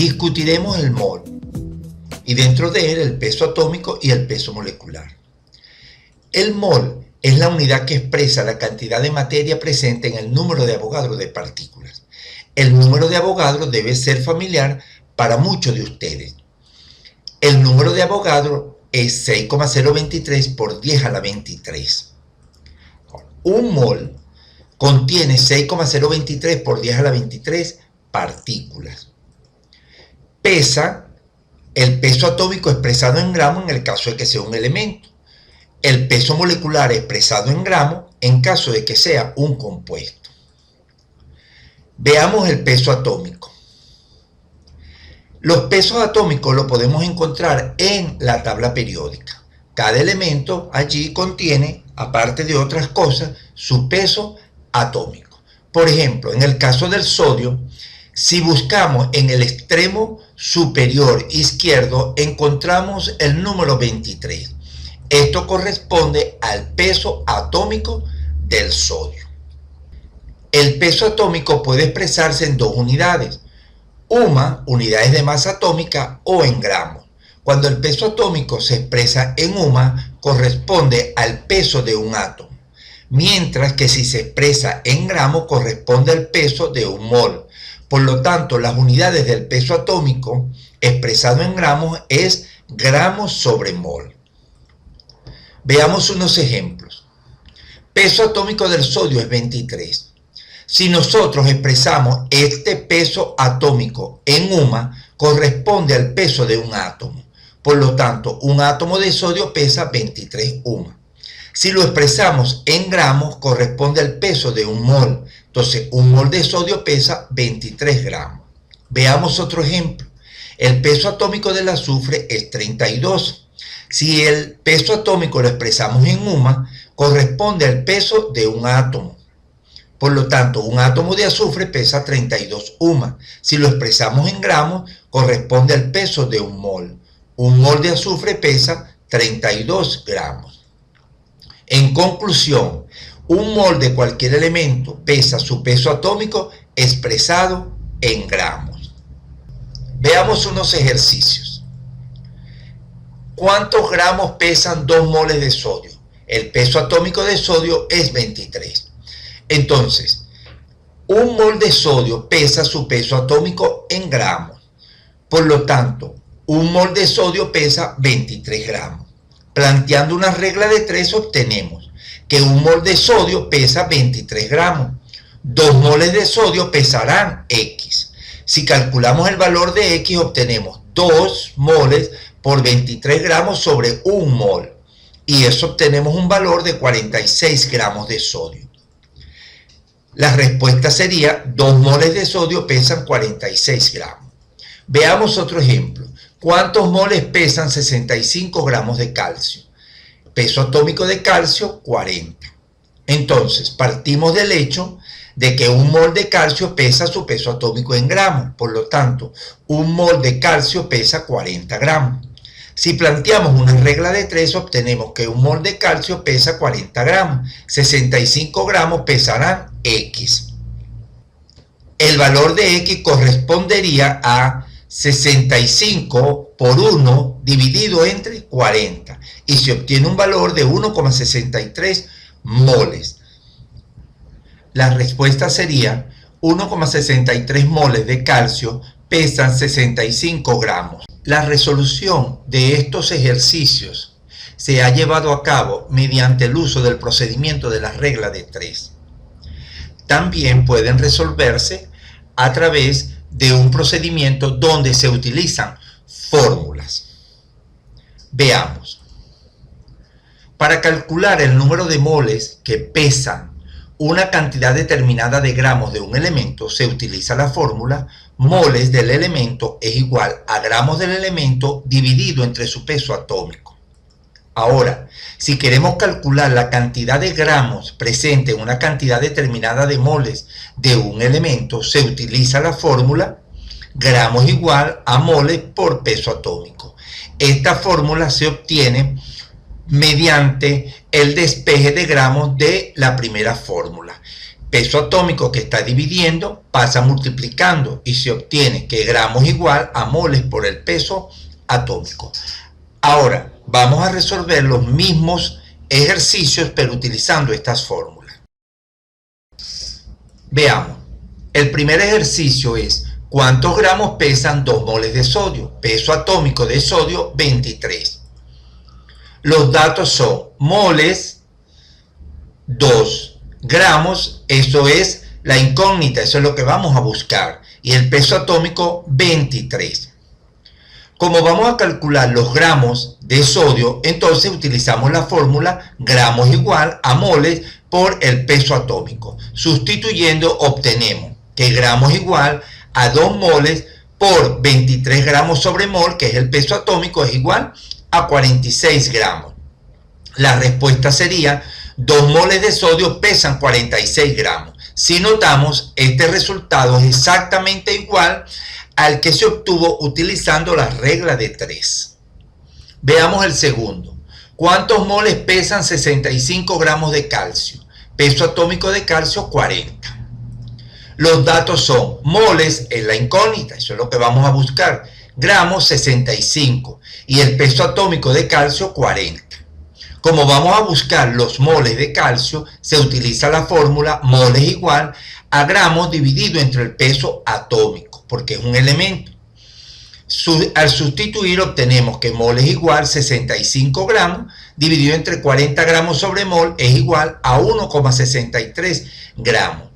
discutiremos el mol y dentro de él el peso atómico y el peso molecular. El mol es la unidad que expresa la cantidad de materia presente en el número de Avogadro de partículas. El número de Avogadro debe ser familiar para muchos de ustedes. El número de Avogadro es 6,023 por 10 a la 23. Un mol contiene 6,023 por 10 a la 23 partículas. Pesa el peso atómico expresado en gramos en el caso de que sea un elemento. El peso molecular expresado en gramos en caso de que sea un compuesto. Veamos el peso atómico. Los pesos atómicos los podemos encontrar en la tabla periódica. Cada elemento allí contiene, aparte de otras cosas, su peso atómico. Por ejemplo, en el caso del sodio, si buscamos en el extremo superior izquierdo, encontramos el número 23. Esto corresponde al peso atómico del sodio. El peso atómico puede expresarse en dos unidades, unidades de masa atómica, o en gramos. Cuando el peso atómico se expresa en corresponde al peso de un átomo, mientras que si se expresa en gramos corresponde al peso de un mol. Por lo tanto, las unidades del peso atómico expresado en gramos es gramos sobre mol. Veamos unos ejemplos. Peso atómico del sodio es 23. Si nosotros expresamos este peso atómico en corresponde al peso de un átomo. Por lo tanto, un átomo de sodio pesa 23 UMA. Si lo expresamos en gramos, corresponde al peso de un mol. Entonces, un mol de sodio pesa 23 gramos. Veamos otro ejemplo. El peso atómico del azufre es 32. Si el peso atómico lo expresamos en corresponde al peso de un átomo. Por lo tanto, un átomo de azufre pesa 32 UMA. Si lo expresamos en gramos, corresponde al peso de un mol. Un mol de azufre pesa 32 gramos. En conclusión, un mol de cualquier elemento pesa su peso atómico expresado en gramos. Veamos unos ejercicios. ¿Cuántos gramos pesan 2 moles de sodio? El peso atómico de sodio es 23. Entonces, un mol de sodio pesa su peso atómico en gramos. Por lo tanto, un mol de sodio pesa 23 gramos. Planteando una regla de 3 obtenemos que un mol de sodio pesa 23 gramos. 2 moles de sodio pesarán X. Si calculamos el valor de X obtenemos 2 moles por 23 gramos sobre 1 mol. Y eso obtenemos un valor de 46 gramos de sodio. La respuesta sería 2 moles de sodio pesan 46 gramos. Veamos otro ejemplo. ¿Cuántos moles pesan 65 gramos de calcio? Peso atómico de calcio, 40. Entonces, partimos del hecho de que un mol de calcio pesa su peso atómico en gramos. Por lo tanto, un mol de calcio pesa 40 gramos. Si planteamos una regla de 3, obtenemos que un mol de calcio pesa 40 gramos. 65 gramos pesarán X. El valor de X correspondería a 65 por 1 dividido entre 40. Y se obtiene un valor de 1,63 moles. La respuesta sería 1,63 moles de calcio pesan 65 gramos. La resolución de estos ejercicios se ha llevado a cabo mediante el uso del procedimiento de la regla de 3. También pueden resolverse a través de un procedimiento donde se utilizan fórmulas. Veamos. Para calcular el número de moles que pesan una cantidad determinada de gramos de un elemento, se utiliza la fórmula moles del elemento es igual a gramos del elemento dividido entre su peso atómico. Ahora, si queremos calcular la cantidad de gramos presente en una cantidad determinada de moles de un elemento, se utiliza la fórmula gramos igual a moles por peso atómico. Esta fórmula se obtiene mediante el despeje de gramos de la primera fórmula. peso atómico que está dividiendo pasa multiplicando y se obtiene que gramos igual a moles por el peso atómico. Ahora vamos a resolver los mismos ejercicios pero utilizando estas fórmulas. Veamos, el primer ejercicio es ¿cuántos gramos pesan 2 moles de sodio? Peso atómico de sodio 23. Los datos son moles, 2 gramos, eso es la incógnita, eso es lo que vamos a buscar, y el peso atómico 23. Como vamos a calcular los gramos de sodio, entonces utilizamos la fórmula gramos igual a moles por el peso atómico. Sustituyendo obtenemos que gramos igual a 2 moles por 23 gramos sobre mol, que es el peso atómico, es igual a 46 gramos. La respuesta sería 2 moles de sodio pesan 46 gramos. Si notamos, este resultado es exactamente igual al que se obtuvo utilizando la regla de 3. Veamos el segundo. ¿Cuántos moles pesan 65 gramos de calcio? Peso atómico de calcio 40. Los datos son moles en la incógnita, eso es lo que vamos a buscar, gramos 65 y el peso atómico de calcio 40. Como vamos a buscar los moles de calcio, se utiliza la fórmula moles igual a gramos dividido entre el peso atómico, porque es un elemento. Al sustituir obtenemos que moles igual 65 gramos dividido entre 40 gramos sobre mol es igual a 1,63 gramos.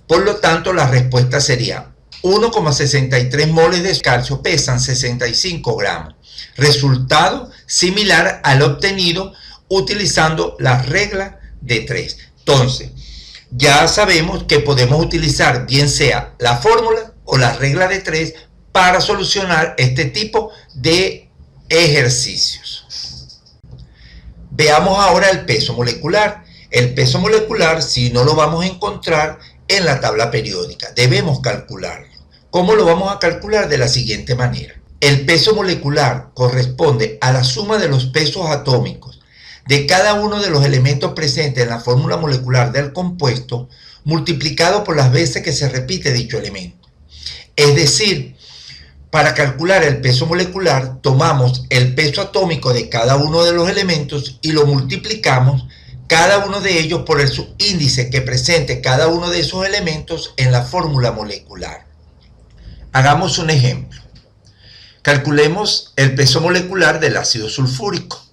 Por lo tanto, la respuesta sería 1,63 moles de calcio pesan 65 gramos. Resultado similar al obtenido utilizando la regla de 3. Entonces, ya sabemos que podemos utilizar bien sea la fórmula o la regla de 3 para solucionar este tipo de ejercicios. Veamos ahora el peso molecular. El peso molecular, si no lo vamos a encontrar en la tabla periódica, debemos calcularlo. ¿Cómo lo vamos a calcular? De la siguiente manera. El peso molecular corresponde a la suma de los pesos atómicos de cada uno de los elementos presentes en la fórmula molecular del compuesto multiplicado por las veces que se repite dicho elemento. Es decir, para calcular el peso molecular tomamos el peso atómico de cada uno de los elementos y lo multiplicamos cada uno de ellos por el subíndice que presente cada uno de esos elementos en la fórmula molecular. Hagamos un ejemplo. Calculemos el peso molecular del ácido sulfúrico.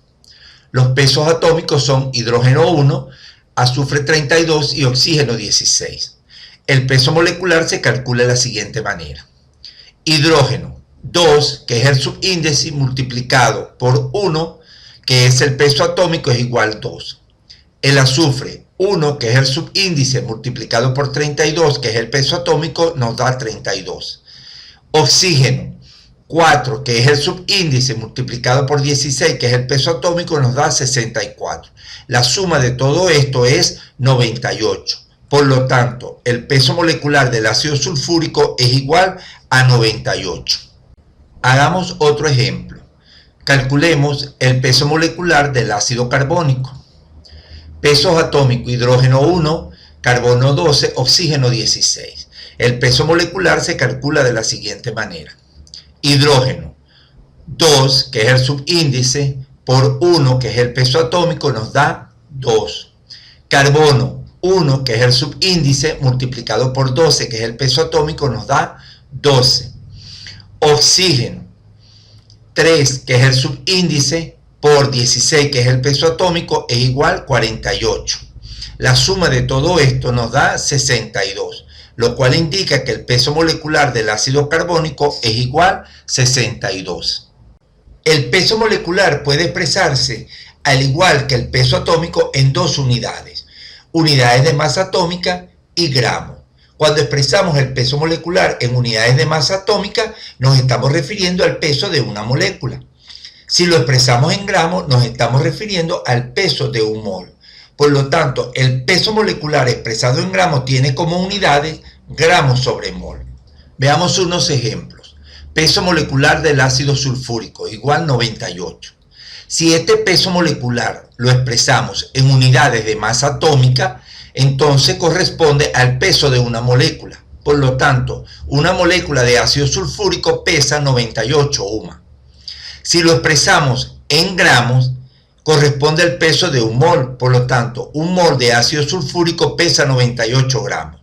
Los pesos atómicos son hidrógeno 1, azufre 32 y oxígeno 16. El peso molecular se calcula de la siguiente manera. Hidrógeno 2, que es el subíndice, multiplicado por 1, que es el peso atómico, es igual a 2. El azufre 1, que es el subíndice, multiplicado por 32, que es el peso atómico, nos da 32. Oxígeno 4, que es el subíndice, multiplicado por 16, que es el peso atómico, nos da 64. La suma de todo esto es 98. Por lo tanto, el peso molecular del ácido sulfúrico es igual a 98. Hagamos otro ejemplo. Calculemos el peso molecular del ácido carbónico. Pesos atómicos: hidrógeno 1, carbono 12, oxígeno 16. El peso molecular se calcula de la siguiente manera. Hidrógeno 2, que es el subíndice, por 1, que es el peso atómico, nos da 2. Carbono 1, que es el subíndice, multiplicado por 12, que es el peso atómico, nos da 12. Oxígeno 3, que es el subíndice, por 16, que es el peso atómico, es igual a 48. La suma de todo esto nos da 62. Lo cual indica que el peso molecular del ácido carbónico es igual a 62. El peso molecular puede expresarse al igual que el peso atómico en dos unidades: unidades de masa atómica y gramos. Cuando expresamos el peso molecular en unidades de masa atómica, nos estamos refiriendo al peso de una molécula. Si lo expresamos en gramos, nos estamos refiriendo al peso de un mol. Por lo tanto, el peso molecular expresado en gramos tiene como unidades gramos sobre mol. Veamos unos ejemplos. Peso molecular del ácido sulfúrico igual a 98. Si este peso molecular lo expresamos en unidades de masa atómica, entonces corresponde al peso de una molécula. Por lo tanto, una molécula de ácido sulfúrico pesa 98 UMA. Si lo expresamos en gramos, corresponde al peso de un mol. Por lo tanto, un mol de ácido sulfúrico pesa 98 gramos.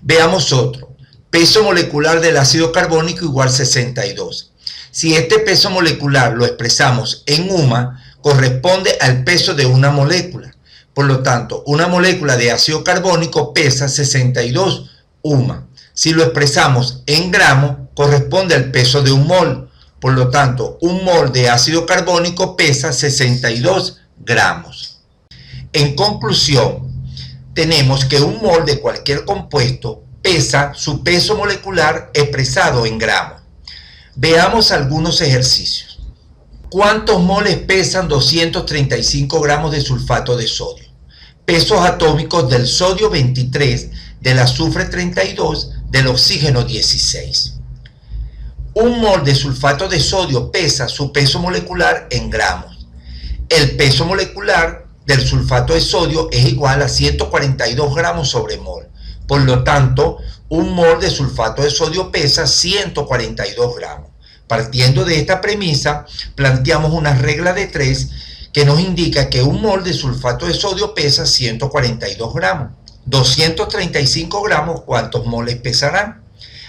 Veamos otro. Peso molecular del ácido carbónico igual 62. Si este peso molecular lo expresamos en UMA, corresponde al peso de una molécula. Por lo tanto, una molécula de ácido carbónico pesa 62 UMA. Si lo expresamos en gramos, corresponde al peso de un mol. Por lo tanto, un mol de ácido carbónico pesa 62 gramos. En conclusión, tenemos que un mol de cualquier compuesto pesa su peso molecular expresado en gramos. Veamos algunos ejercicios. ¿Cuántos moles pesan 235 gramos de sulfato de sodio? Pesos atómicos del sodio 23, del azufre 32, del oxígeno 16. Un mol de sulfato de sodio pesa su peso molecular en gramos. El peso molecular del sulfato de sodio es igual a 142 gramos sobre mol. Por lo tanto, un mol de sulfato de sodio pesa 142 gramos. Partiendo de esta premisa, planteamos una regla de 3 que nos indica que un mol de sulfato de sodio pesa 142 gramos. 235 gramos, ¿cuántos moles pesarán?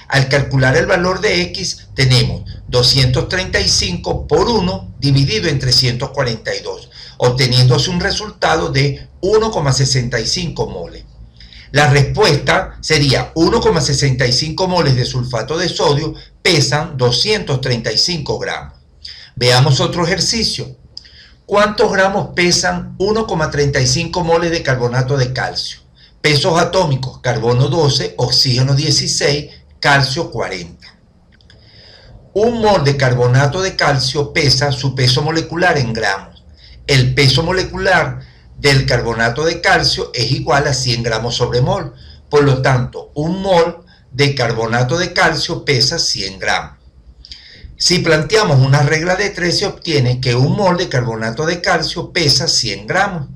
Al calcular el valor de X, tenemos 235 por 1 dividido entre 142, obteniéndose un resultado de 1,65 moles. La respuesta sería 1,65 moles de sulfato de sodio pesan 235 gramos. Veamos otro ejercicio. ¿Cuántos gramos pesan 1,35 moles de carbonato de calcio? Pesos atómicos: carbono 12, oxígeno 16, calcio 40. Un mol de carbonato de calcio pesa su peso molecular en gramos. El peso molecular del carbonato de calcio es igual a 100 gramos sobre mol. Por lo tanto, un mol de carbonato de calcio pesa 100 gramos. Si planteamos una regla de 3, se obtiene que un mol de carbonato de calcio pesa 100 gramos.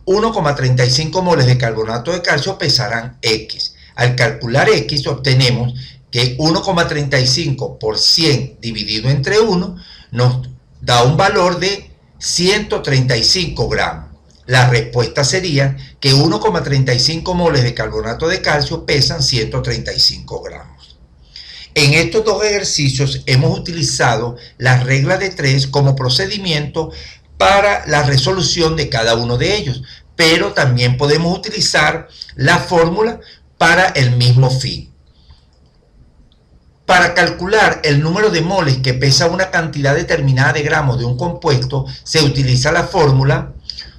1,35 moles de carbonato de calcio pesarán X. Al calcular X, obtenemos que 1,35 por 100 dividido entre 1 nos da un valor de 135 gramos. La respuesta sería que 1,35 moles de carbonato de calcio pesan 135 gramos. En estos dos ejercicios hemos utilizado la regla de 3 como procedimiento para la resolución de cada uno de ellos, pero también podemos utilizar la fórmula para el mismo fin. Para calcular el número de moles que pesa una cantidad determinada de gramos de un compuesto, se utiliza la fórmula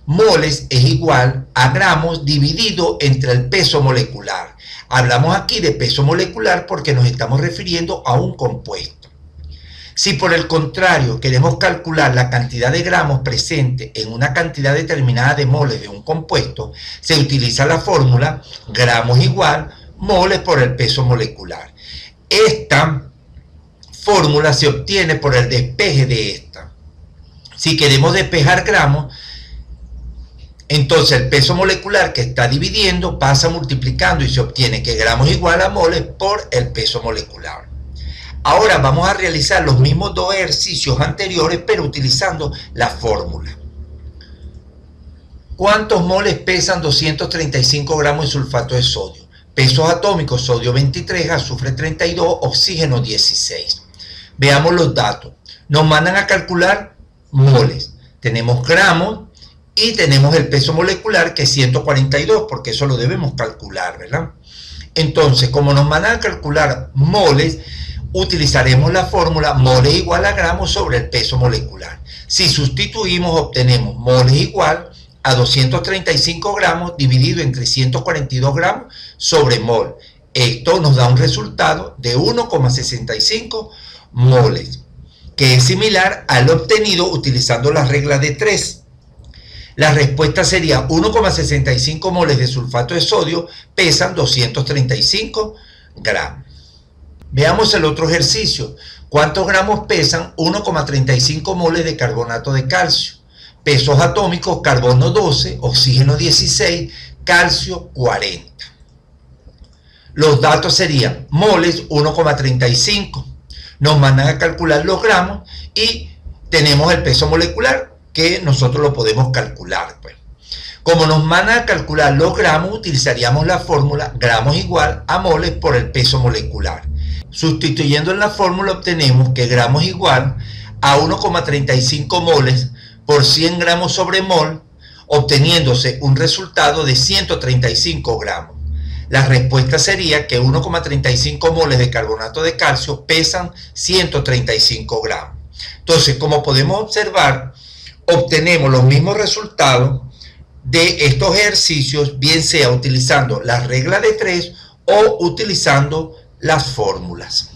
moles es igual a gramos dividido entre el peso molecular. Hablamos aquí de peso molecular porque nos estamos refiriendo a un compuesto. Si por el contrario queremos calcular la cantidad de gramos presente en una cantidad determinada de moles de un compuesto, se utiliza la fórmula gramos igual moles por el peso molecular. Esta fórmula se obtiene por el despeje de esta. Si queremos despejar gramos, entonces el peso molecular que está dividiendo pasa multiplicando y se obtiene que gramos igual a moles por el peso molecular. Ahora vamos a realizar los mismos dos ejercicios anteriores, pero utilizando la fórmula. ¿Cuántos moles pesan 235 gramos de sulfato de sodio? Pesos atómicos: sodio 23, azufre 32, oxígeno 16. Veamos los datos. Nos mandan a calcular moles. Tenemos gramos y tenemos el peso molecular, que es 142, porque eso lo debemos calcular, ¿verdad? Entonces, como nos mandan a calcular moles, utilizaremos la fórmula moles igual a gramos sobre el peso molecular. Si sustituimos, obtenemos moles igual a 235 gramos dividido entre 142 gramos sobre mol. Esto nos da un resultado de 1,65 moles, que es similar al obtenido utilizando la regla de 3. La respuesta sería 1,65 moles de sulfato de sodio pesan 235 gramos. Veamos el otro ejercicio. ¿Cuántos gramos pesan 1,35 moles de carbonato de calcio? Pesos atómicos: carbono 12, oxígeno 16, calcio 40. Los datos serían moles 1,35. Nos mandan a calcular los gramos y tenemos el peso molecular que nosotros lo podemos calcular. Pues. Como nos mandan a calcular los gramos, utilizaríamos la fórmula gramos igual a moles por el peso molecular. Sustituyendo en la fórmula obtenemos que gramos igual a 1,35 moles por 100 gramos sobre mol, obteniéndose un resultado de 135 gramos. La respuesta sería que 1,35 moles de carbonato de calcio pesan 135 gramos. Entonces, como podemos observar, obtenemos los mismos resultados de estos ejercicios, bien sea utilizando la regla de 3 o utilizando las fórmulas.